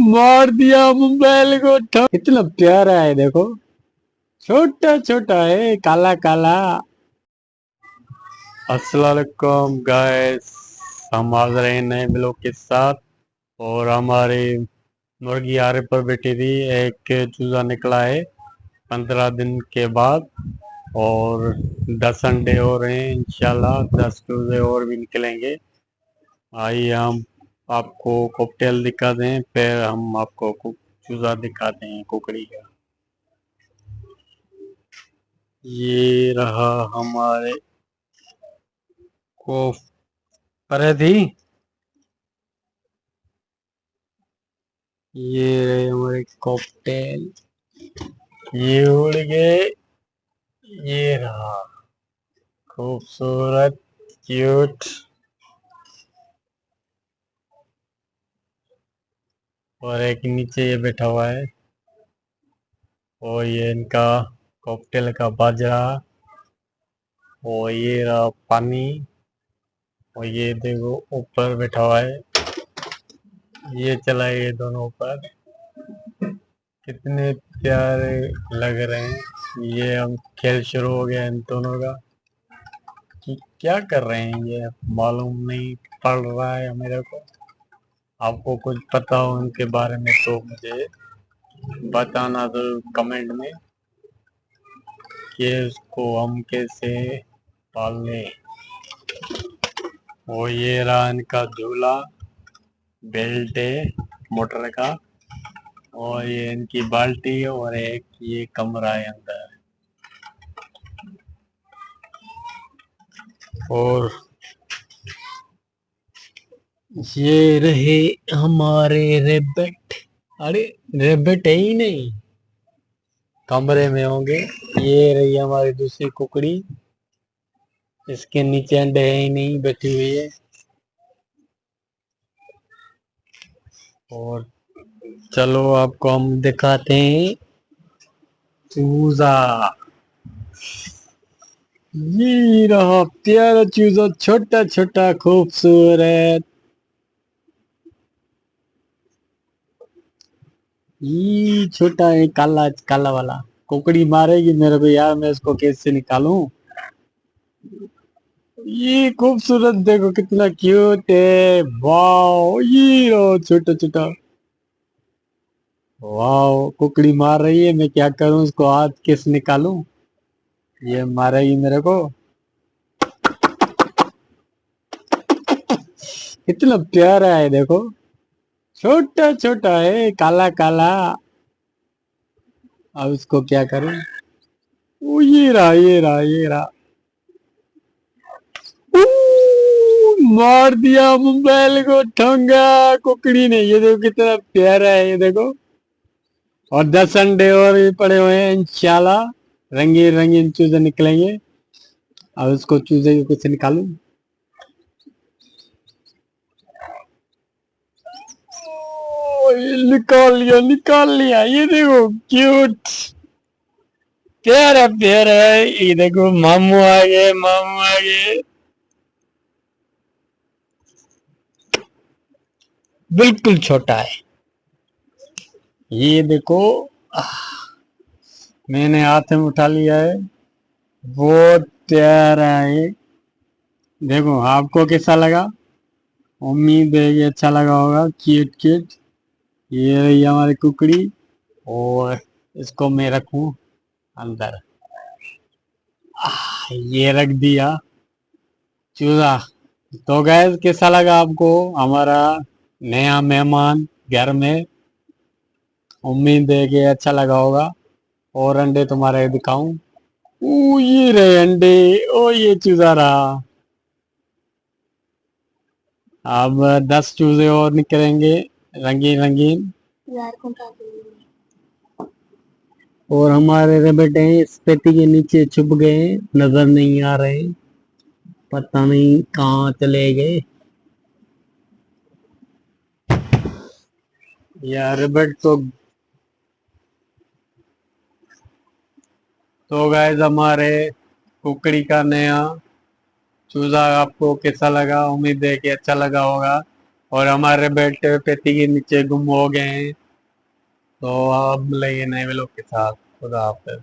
मार दिया मोबाइल को इतना प्यारा है देखो। छोटा छोटा है काला काला। अस्सलाम वालेकुम गाइस, हम आ रहे हैं नए ब्लॉग के साथ। और हमारी मुर्गी आरे पर बैठी थी, एक चूजा निकला है 15 दिन के बाद। और 10 अंडे और हैं, इंशाल्लाह 10 चूजे और भी निकलेंगे। आइए हम आपको कॉकटेल दिखा दें, फिर हम आपको चूजा दिखाते हैं कुकड़ी का। ये रहा हमारे को परे थी। ये रहे हमारे कॉकटेल, ये उड़ गए। ये रहा खूबसूरत क्यूट। और एक नीचे ये बैठा हुआ है। और ये इनका कॉकटेल का बाजरा। और ये रहा पानी। और ये देखो ऊपर बैठा हुआ है, ये चला ये दोनों ऊपर। कितने प्यारे लग रहे हैं। ये हम खेल शुरू हो गया इन दोनों का कि क्या कर रहे हैं, ये मालूम नहीं पड़ रहा है मेरे को। आपको कुछ पता हो उनके बारे में तो मुझे बताना जरूर कमेंट में कि उसको हम कैसे पालने। वो ये रहा इनका झूला, बेल्ट है मोटर का। और ये इनकी बाल्टी है, और एक ये कमरा है अंदर। और ये रहे हमारे रेबट। अरे रेबट है ही नहीं, कमरे में होंगे। ये रही हमारी दूसरी कुकड़ी, इसके नीचे अंडे है ही नहीं, बैठी हुई है। और चलो आपको हम दिखाते हैं चूजा। ये रहा प्यारा चूजा, छोटा छोटा खूबसूरत। ये छोटा है काला काला वाला। कुकड़ी मारेगी मेरे को यार, मैं इसको कैसे निकालूं। ये खूबसूरत देखो कितना क्यूट है। वाओ, ये रहा छोटा छोटा। वाओ, कुकड़ी मार रही है, मैं क्या करूं, उसको हाथ कैसे निकालूं। ये मारेगी मेरे को। कितना प्यारा है देखो। छोटा छोटा है काला काला। अब इसको क्या करूं। ओ, ये रहा ये रहा ये रहा। ऊ, मार दिया मोबाइल को ठोंगा कुकड़ी ने। ये देखो कितना प्यारा है, ये देखो। और 10 अंडे और भी पड़े हुए हैं, इंशाल्लाह रंगीन रंगीन चूजे निकलेंगे। अब उसको चूजे को कुछ निकालूं। ओ, ये निकाल लिया, ये देखो क्यूट प्यारा प्यारा है। ये देखो मामू आ गए, मामू आ गए। बिल्कुल छोटा है। ये देखो, मैंने हाथ में उठा लिया है। बहुत प्यारा है। देखो आपको कैसा लगा, उम्मीद है ये अच्छा लगा होगा। Cute cute. ये रही हमारी कुकड़ी। और इसको मैं रखूं अंदर। ये रख दिया चूजा। तो गैस कैसा लगा आपको हमारा नया मेहमान घर में। उम्मीद है कि अच्छा लगा होगा। और अंडे तुम्हारे दिखाऊं। ये रहे अंडे। ओ ये चूजा रहा। अब 10 चूजे और निकलेंगे, रंगीन रंगीन। और हमारे रेबट हैं इस पेटी के नीचे छुप गए, नजर नहीं आ रहे, पता नहीं कहाँ चले गए। यार रेबट तो गाइस हमारे कुकड़ी का नया चूजा आपको कैसा लगा, उम्मीद है कि अच्छा लगा होगा। और हमारे बेल्ट पेटी के नीचे गुम हो गए हैं। तो अब मिलेंगे नए व्लॉग के साथ। खुदा हाफिज।